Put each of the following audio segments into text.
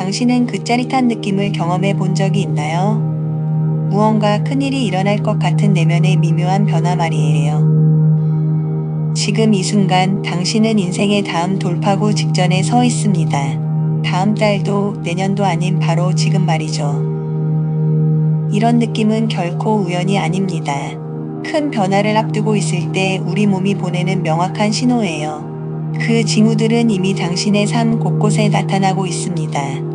당신은 그 짜릿한 느낌을 경험해 본 적이 있나요? 무언가 큰일이 일어날 것 같은 내면의 미묘한 변화 말이에요. 지금 이 순간 당신은 인생의 다음 돌파구 직전에 서 있습니다. 다음 달도 내년도 아닌 바로 지금 말이죠. 이런 느낌은 결코 우연이 아닙니다. 큰 변화를 앞두고 있을 때 우리 몸이 보내는 명확한 신호예요. 그 징후들은 이미 당신의 삶 곳곳에 나타나고 있습니다.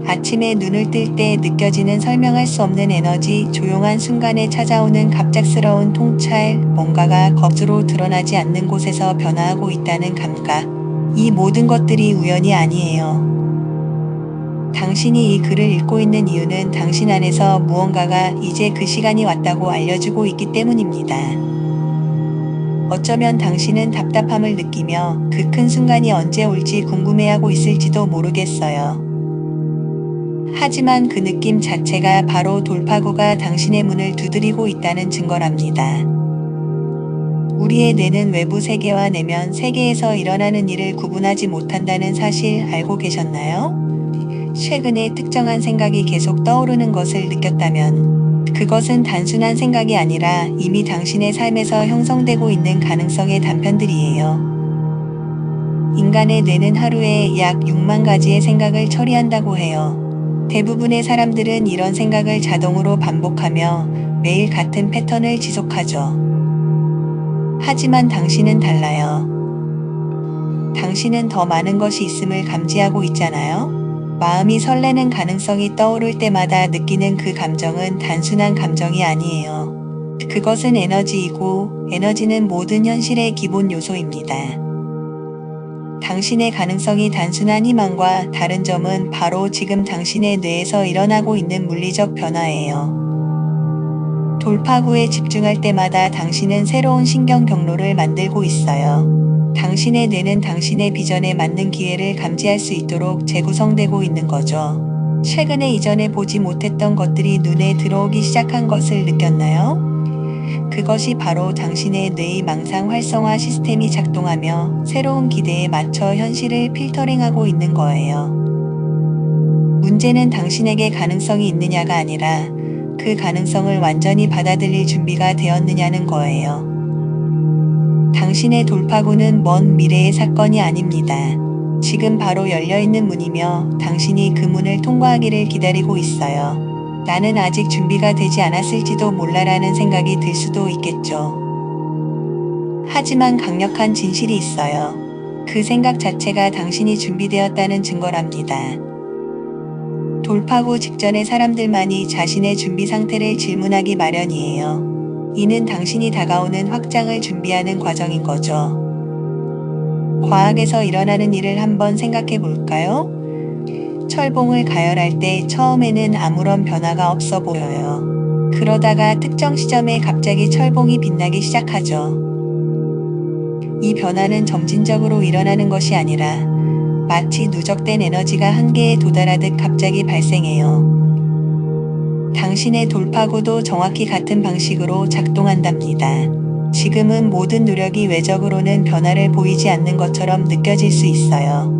아침에 눈을 뜰 때 느껴지는 설명할 수 없는 에너지, 조용한 순간에 찾아오는 갑작스러운 통찰, 뭔가가 겉으로 드러나지 않는 곳에서 변화하고 있다는 감각. 이 모든 것들이 우연이 아니에요. 당신이 이 글을 읽고 있는 이유는 당신 안에서 무언가가 이제 그 시간이 왔다고 알려주고 있기 때문입니다. 어쩌면 당신은 답답함을 느끼며 그 큰 순간이 언제 올지 궁금해하고 있을지도 모르겠어요. 하지만 그 느낌 자체가 바로 돌파구가 당신의 문을 두드리고 있다는 증거랍니다. 우리의 뇌는 외부 세계와 내면 세계에서 일어나는 일을 구분하지 못한다는 사실 알고 계셨나요? 최근에 특정한 생각이 계속 떠오르는 것을 느꼈다면 그것은 단순한 생각이 아니라 이미 당신의 삶에서 형성되고 있는 가능성의 단편들이에요. 인간의 뇌는 하루에 약 6만 가지의 생각을 처리한다고 해요. 대부분의 사람들은 이런 생각을 자동으로 반복하며 매일 같은 패턴을 지속하죠. 하지만 당신은 달라요. 당신은 더 많은 것이 있음을 감지하고 있잖아요. 마음이 설레는 가능성이 떠오를 때마다 느끼는 그 감정은 단순한 감정이 아니에요. 그것은 에너지이고 에너지는 모든 현실의 기본 요소입니다. 당신의 가능성이 단순한 희망과 다른 점은 바로 지금 당신의 뇌에서 일어나고 있는 물리적 변화예요. 돌파구에 집중할 때마다 당신은 새로운 신경 경로를 만들고 있어요. 당신의 뇌는 당신의 비전에 맞는 기회를 감지할 수 있도록 재구성되고 있는 거죠. 최근에 이전에 보지 못했던 것들이 눈에 들어오기 시작한 것을 느꼈나요? 그것이 바로 당신의 뇌의 망상 활성화 시스템이 작동하며 새로운 기대에 맞춰 현실을 필터링하고 있는 거예요. 문제는 당신에게 가능성이 있느냐가 아니라 그 가능성을 완전히 받아들일 준비가 되었느냐는 거예요. 당신의 돌파구는 먼 미래의 사건이 아닙니다. 지금 바로 열려있는 문이며 당신이 그 문을 통과하기를 기다리고 있어요. 나는 아직 준비가 되지 않았을지도 몰라라는 생각이 들 수도 있겠죠. 하지만 강력한 진실이 있어요. 그 생각 자체가 당신이 준비되었다는 증거랍니다. 돌파구 직전의 사람들만이 자신의 준비 상태를 질문하기 마련이에요. 이는 당신이 다가오는 확장을 준비하는 과정인 거죠. 과학에서 일어나는 일을 한번 생각해 볼까요? 철봉을 가열할 때 처음에는 아무런 변화가 없어 보여요. 그러다가 특정 시점에 갑자기 철봉이 빛나기 시작하죠. 이 변화는 점진적으로 일어나는 것이 아니라 마치 누적된 에너지가 한계에 도달하듯 갑자기 발생해요. 당신의 돌파구도 정확히 같은 방식으로 작동한답니다. 지금은 모든 노력이 외적으로는 변화를 보이지 않는 것처럼 느껴질 수 있어요.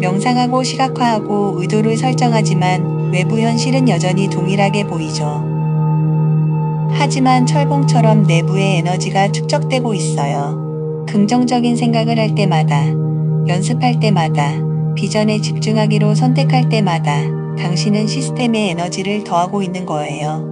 명상하고 시각화하고 의도를 설정하지만 외부 현실은 여전히 동일하게 보이죠. 하지만 철봉처럼 내부의 에너지가 축적되고 있어요. 긍정적인 생각을 할 때마다, 연습할 때마다, 비전에 집중하기로 선택할 때마다 당신은 시스템에 에너지를 더하고 있는 거예요.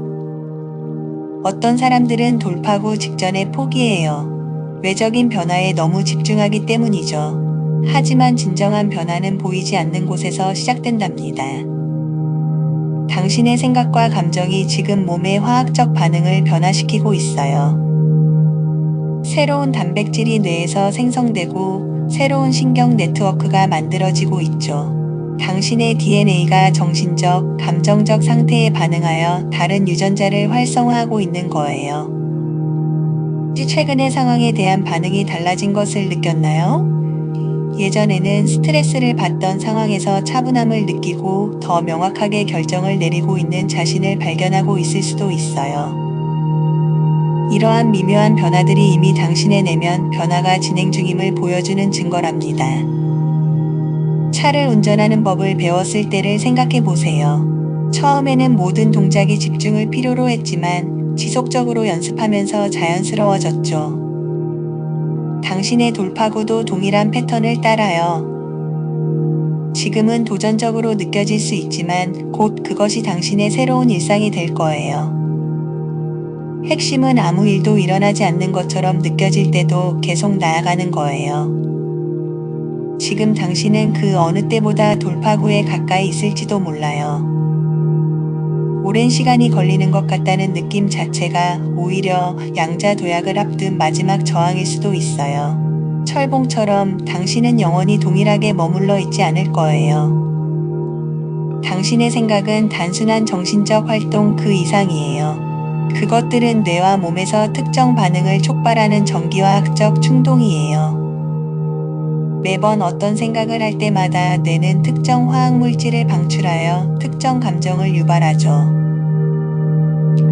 어떤 사람들은 돌파구 직전에 포기해요. 외적인 변화에 너무 집중하기 때문이죠. 하지만 진정한 변화는 보이지 않는 곳에서 시작된답니다. 당신의 생각과 감정이 지금 몸의 화학적 반응을 변화시키고 있어요. 새로운 단백질이 뇌에서 생성되고 새로운 신경 네트워크가 만들어지고 있죠. 당신의 DNA가 정신적, 감정적 상태에 반응하여 다른 유전자를 활성화하고 있는 거예요. 최근의 상황에 대한 반응이 달라진 것을 느꼈나요? 예전에는 스트레스를 받던 상황에서 차분함을 느끼고 더 명확하게 결정을 내리고 있는 자신을 발견하고 있을 수도 있어요. 이러한 미묘한 변화들이 이미 당신의 내면 변화가 진행 중임을 보여주는 증거랍니다. 차를 운전하는 법을 배웠을 때를 생각해 보세요. 처음에는 모든 동작이 집중을 필요로 했지만 지속적으로 연습하면서 자연스러워졌죠. 당신의 돌파구도 동일한 패턴을 따라요. 지금은 도전적으로 느껴질 수 있지만 곧 그것이 당신의 새로운 일상이 될 거예요. 핵심은 아무 일도 일어나지 않는 것처럼 느껴질 때도 계속 나아가는 거예요. 지금 당신은 그 어느 때보다 돌파구에 가까이 있을지도 몰라요. 오랜 시간이 걸리는 것 같다는 느낌 자체가 오히려 양자도약을 앞둔 마지막 저항일 수도 있어요. 철봉처럼 당신은 영원히 동일하게 머물러 있지 않을 거예요. 당신의 생각은 단순한 정신적 활동 그 이상이에요. 그것들은 뇌와 몸에서 특정 반응을 촉발하는 전기화학적 충동이에요. 매번 어떤 생각을 할 때마다 뇌는 특정 화학물질을 방출하여 특정 감정을 유발하죠.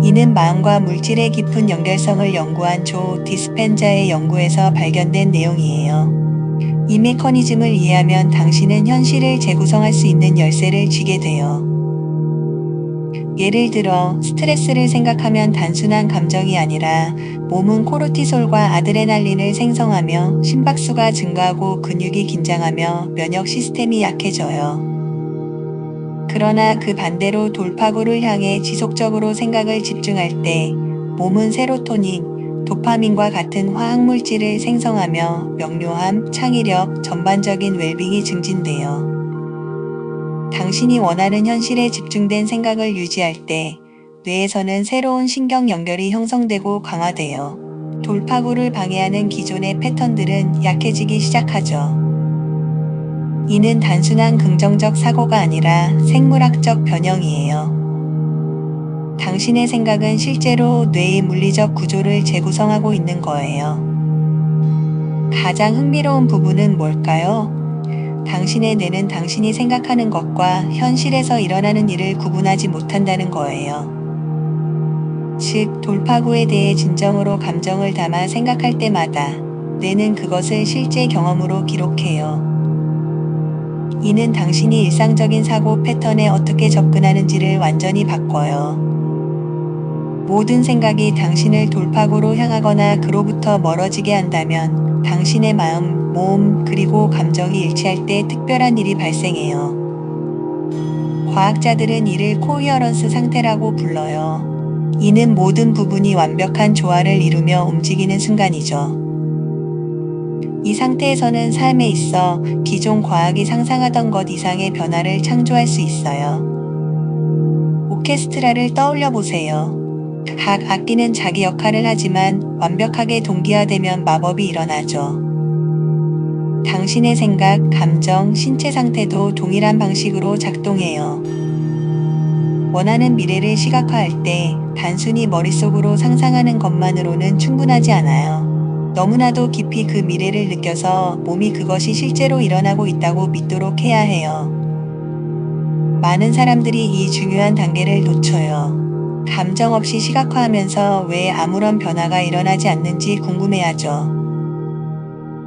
이는 마음과 물질의 깊은 연결성을 연구한 조 디스펜자의 연구에서 발견된 내용이에요. 이 메커니즘을 이해하면 당신은 현실을 재구성할 수 있는 열쇠를 쥐게 돼요. 예를 들어 스트레스를 생각하면 단순한 감정이 아니라 몸은 코르티솔과 아드레날린을 생성하며 심박수가 증가하고 근육이 긴장하며 면역 시스템이 약해져요. 그러나 그 반대로 돌파구를 향해 지속적으로 생각을 집중할 때 몸은 세로토닌, 도파민과 같은 화학물질을 생성하며 명료함, 창의력, 전반적인 웰빙이 증진돼요. 당신이 원하는 현실에 집중된 생각을 유지할 때 뇌에서는 새로운 신경 연결이 형성되고 강화돼요. 돌파구를 방해하는 기존의 패턴들은 약해지기 시작하죠. 이는 단순한 긍정적 사고가 아니라 생물학적 변형이에요. 당신의 생각은 실제로 뇌의 물리적 구조를 재구성하고 있는 거예요. 가장 흥미로운 부분은 뭘까요? 당신의 뇌는 당신이 생각하는 것과 현실에서 일어나는 일을 구분하지 못한다는 거예요. 즉, 돌파구에 대해 진정으로 감정을 담아 생각할 때마다 뇌는 그것을 실제 경험으로 기록해요. 이는 당신이 일상적인 사고 패턴에 어떻게 접근하는지를 완전히 바꿔요. 모든 생각이 당신을 돌파구로 향하거나 그로부터 멀어지게 한다면 당신의 마음, 몸, 그리고 감정이 일치할 때 특별한 일이 발생해요. 과학자들은 이를 코히어런스 상태라고 불러요. 이는 모든 부분이 완벽한 조화를 이루며 움직이는 순간이죠. 이 상태에서는 삶에 있어 기존 과학이 상상하던 것 이상의 변화를 창조할 수 있어요. 오케스트라를 떠올려 보세요. 각 악기는 자기 역할을 하지만 완벽하게 동기화되면 마법이 일어나죠. 당신의 생각, 감정, 신체 상태도 동일한 방식으로 작동해요. 원하는 미래를 시각화할 때 단순히 머릿속으로 상상하는 것만으로는 충분하지 않아요. 너무나도 깊이 그 미래를 느껴서 몸이 그것이 실제로 일어나고 있다고 믿도록 해야 해요. 많은 사람들이 이 중요한 단계를 놓쳐요. 감정 없이 시각화하면서 왜 아무런 변화가 일어나지 않는지 궁금해하죠.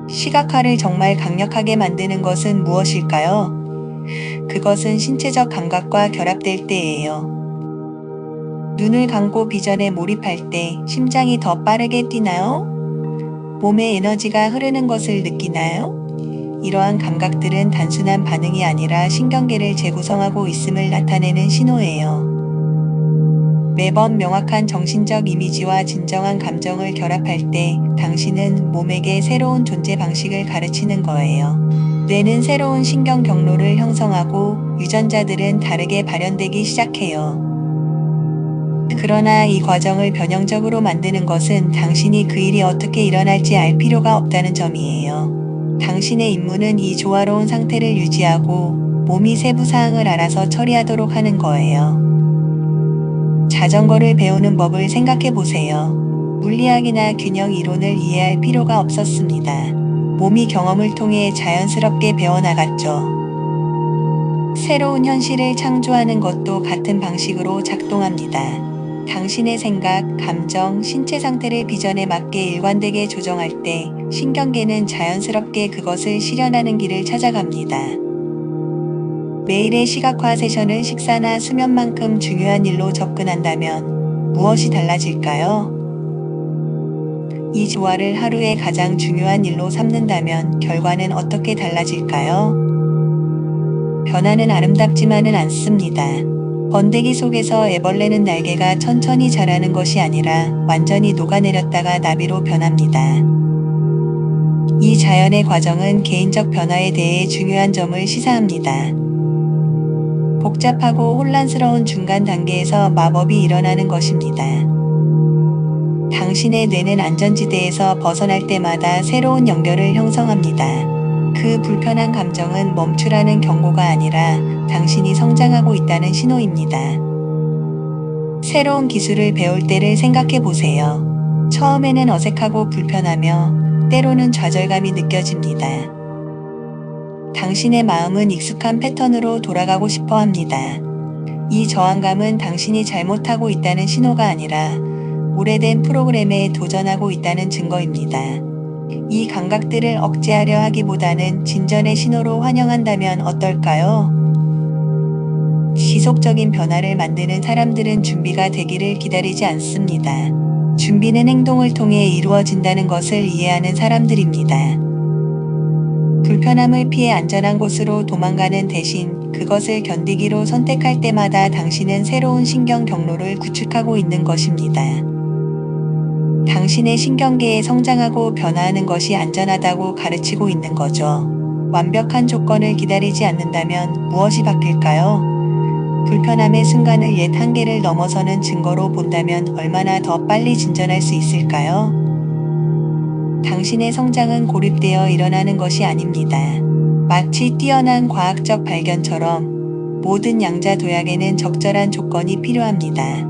시각화를 정말 강력하게 만드는 것은 무엇일까요? 그것은 신체적 감각과 결합될 때예요. 눈을 감고 비전에 몰입할 때 심장이 더 빠르게 뛰나요? 몸에 에너지가 흐르는 것을 느끼나요? 이러한 감각들은 단순한 반응이 아니라 신경계를 재구성하고 있음을 나타내는 신호예요. 매번 명확한 정신적 이미지와 진정한 감정을 결합할 때 당신은 몸에게 새로운 존재 방식을 가르치는 거예요. 뇌는 새로운 신경 경로를 형성하고 유전자들은 다르게 발현되기 시작해요. 그러나 이 과정을 변형적으로 만드는 것은 당신이 그 일이 어떻게 일어날지 알 필요가 없다는 점이에요. 당신의 임무는 이 조화로운 상태를 유지하고 몸이 세부 사항을 알아서 처리하도록 하는 거예요. 자전거를 배우는 법을 생각해 보세요. 물리학이나 균형 이론을 이해할 필요가 없었습니다. 몸이 경험을 통해 자연스럽게 배워나갔죠. 새로운 현실을 창조하는 것도 같은 방식으로 작동합니다. 당신의 생각, 감정, 신체 상태를 비전에 맞게 일관되게 조정할 때 신경계는 자연스럽게 그것을 실현하는 길을 찾아갑니다. 매일의 시각화 세션을 식사나 수면만큼 중요한 일로 접근한다면 무엇이 달라질까요? 이 조화를 하루의 가장 중요한 일로 삼는다면 결과는 어떻게 달라질까요? 변화는 아름답지만은 않습니다. 번데기 속에서 애벌레는 날개가 천천히 자라는 것이 아니라 완전히 녹아내렸다가 나비로 변합니다. 이 자연의 과정은 개인적 변화에 대해 중요한 점을 시사합니다. 복잡하고 혼란스러운 중간 단계에서 마법이 일어나는 것입니다. 당신의 뇌는 안전지대에서 벗어날 때마다 새로운 연결을 형성합니다. 그 불편한 감정은 멈추라는 경고가 아니라 당신이 성장하고 있다는 신호입니다. 새로운 기술을 배울 때를 생각해 보세요. 처음에는 어색하고 불편하며 때로는 좌절감이 느껴집니다. 당신의 마음은 익숙한 패턴으로 돌아가고 싶어 합니다. 이 저항감은 당신이 잘못하고 있다는 신호가 아니라 오래된 프로그램에 도전하고 있다는 증거입니다. 이 감각들을 억제하려 하기보다는 진전의 신호로 환영한다면 어떨까요? 지속적인 변화를 만드는 사람들은 준비가 되기를 기다리지 않습니다. 준비는 행동을 통해 이루어진다는 것을 이해하는 사람들입니다. 불편함을 피해 안전한 곳으로 도망가는 대신 그것을 견디기로 선택할 때마다 당신은 새로운 신경 경로를 구축하고 있는 것입니다. 당신의 신경계에 성장하고 변화하는 것이 안전하다고 가르치고 있는 거죠. 완벽한 조건을 기다리지 않는다면 무엇이 바뀔까요? 불편함의 순간을 옛 한계를 넘어서는 증거로 본다면 얼마나 더 빨리 진전할 수 있을까요? 당신의 성장은 고립되어 일어나는 것이 아닙니다. 마치 뛰어난 과학적 발견처럼 모든 양자 도약에는 적절한 조건이 필요합니다.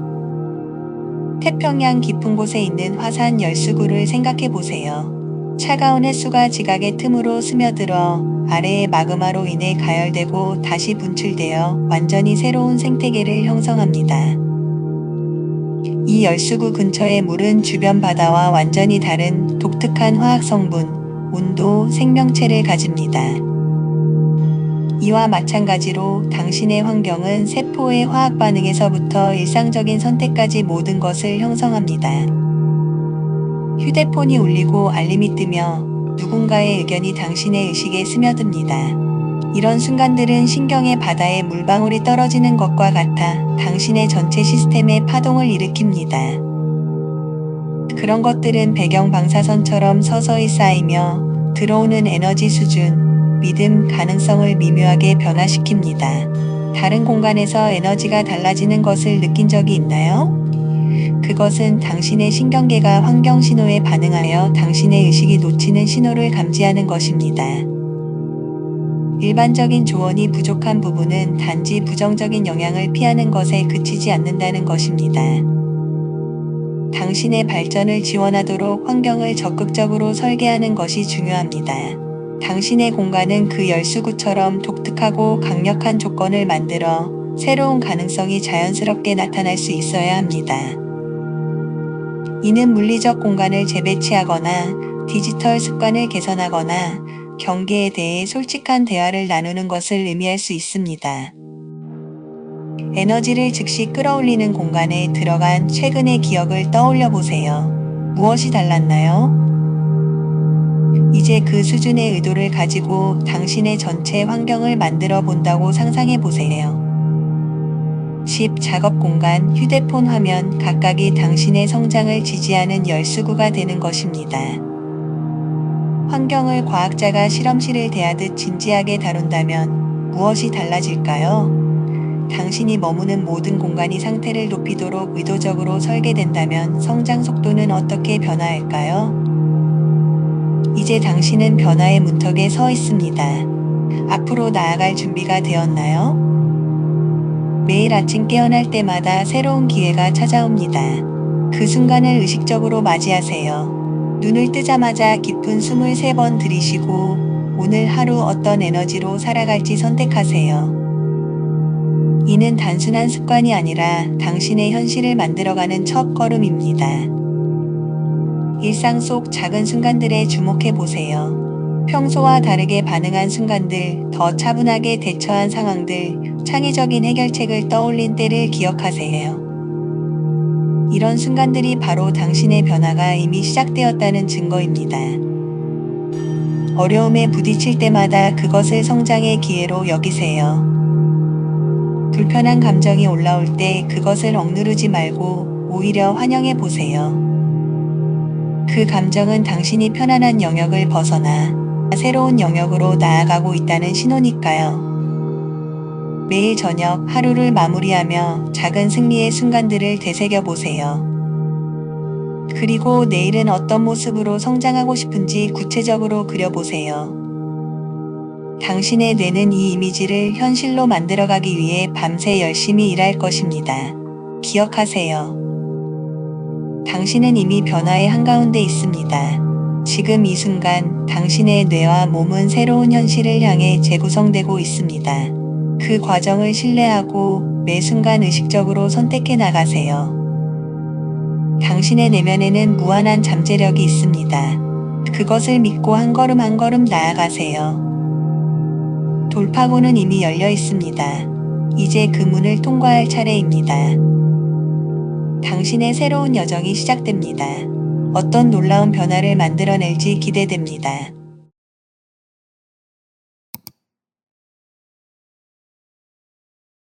태평양 깊은 곳에 있는 화산 열수구를 생각해 보세요. 차가운 햇수가 지각의 틈으로 스며들어 아래의 마그마로 인해 가열되고 다시 분출되어 완전히 새로운 생태계를 형성합니다. 이 열수구 근처의 물은 주변 바다와 완전히 다른 독특한 화학 성분, 온도, 생명체를 가집니다. 이와 마찬가지로 당신의 환경은 세포의 화학 반응에서부터 일상적인 선택까지 모든 것을 형성합니다. 휴대폰이 울리고 알림이 뜨며 누군가의 의견이 당신의 의식에 스며듭니다. 이런 순간들은 신경의 바다에 물방울이 떨어지는 것과 같아 당신의 전체 시스템에 파동을 일으킵니다. 그런 것들은 배경 방사선처럼 서서히 쌓이며 들어오는 에너지 수준, 믿음, 가능성을 미묘하게 변화시킵니다. 다른 공간에서 에너지가 달라지는 것을 느낀 적이 있나요? 그것은 당신의 신경계가 환경 신호에 반응하여 당신의 의식이 놓치는 신호를 감지하는 것입니다. 일반적인 조언이 부족한 부분은 단지 부정적인 영향을 피하는 것에 그치지 않는다는 것입니다. 당신의 발전을 지원하도록 환경을 적극적으로 설계하는 것이 중요합니다. 당신의 공간은 그 열수구처럼 독특하고 강력한 조건을 만들어 새로운 가능성이 자연스럽게 나타날 수 있어야 합니다. 이는 물리적 공간을 재배치하거나 디지털 습관을 개선하거나 경계에 대해 솔직한 대화를 나누는 것을 의미할 수 있습니다. 에너지를 즉시 끌어올리는 공간에 들어간 최근의 기억을 떠올려 보세요. 무엇이 달랐나요? 이제 그 수준의 의도를 가지고 당신의 전체 환경을 만들어 본다고 상상해 보세요. 집, 작업 공간, 휴대폰 화면 각각이 당신의 성장을 지지하는 열수구가 되는 것입니다. 환경을 과학자가 실험실을 대하듯 진지하게 다룬다면 무엇이 달라질까요? 당신이 머무는 모든 공간이 상태를 높이도록 의도적으로 설계된다면 성장 속도는 어떻게 변화할까요? 이제 당신은 변화의 문턱에 서 있습니다. 앞으로 나아갈 준비가 되었나요? 매일 아침 깨어날 때마다 새로운 기회가 찾아옵니다. 그 순간을 의식적으로 맞이하세요. 눈을 뜨자마자 깊은 숨을 3번 들이쉬고 오늘 하루 어떤 에너지로 살아갈지 선택하세요. 이는 단순한 습관이 아니라 당신의 현실을 만들어가는 첫 걸음입니다. 일상 속 작은 순간들에 주목해 보세요. 평소와 다르게 반응한 순간들, 더 차분하게 대처한 상황들, 창의적인 해결책을 떠올린 때를 기억하세요. 이런 순간들이 바로 당신의 변화가 이미 시작되었다는 증거입니다. 어려움에 부딪힐 때마다 그것을 성장의 기회로 여기세요. 불편한 감정이 올라올 때 그것을 억누르지 말고 오히려 환영해 보세요. 그 감정은 당신이 편안한 영역을 벗어나 새로운 영역으로 나아가고 있다는 신호니까요. 매일 저녁 하루를 마무리하며 작은 승리의 순간들을 되새겨 보세요. 그리고 내일은 어떤 모습으로 성장하고 싶은지 구체적으로 그려보세요. 당신의 뇌는 이 이미지를 현실로 만들어가기 위해 밤새 열심히 일할 것입니다. 기억하세요. 당신은 이미 변화의 한가운데 있습니다. 지금 이 순간 당신의 뇌와 몸은 새로운 현실을 향해 재구성되고 있습니다. 그 과정을 신뢰하고 매 순간 의식적으로 선택해 나가세요. 당신의 내면에는 무한한 잠재력이 있습니다. 그것을 믿고 한 걸음 한 걸음 나아가세요. 돌파구는 이미 열려 있습니다. 이제 그 문을 통과할 차례입니다. 당신의 새로운 여정이 시작됩니다. 어떤 놀라운 변화를 만들어낼지 기대됩니다.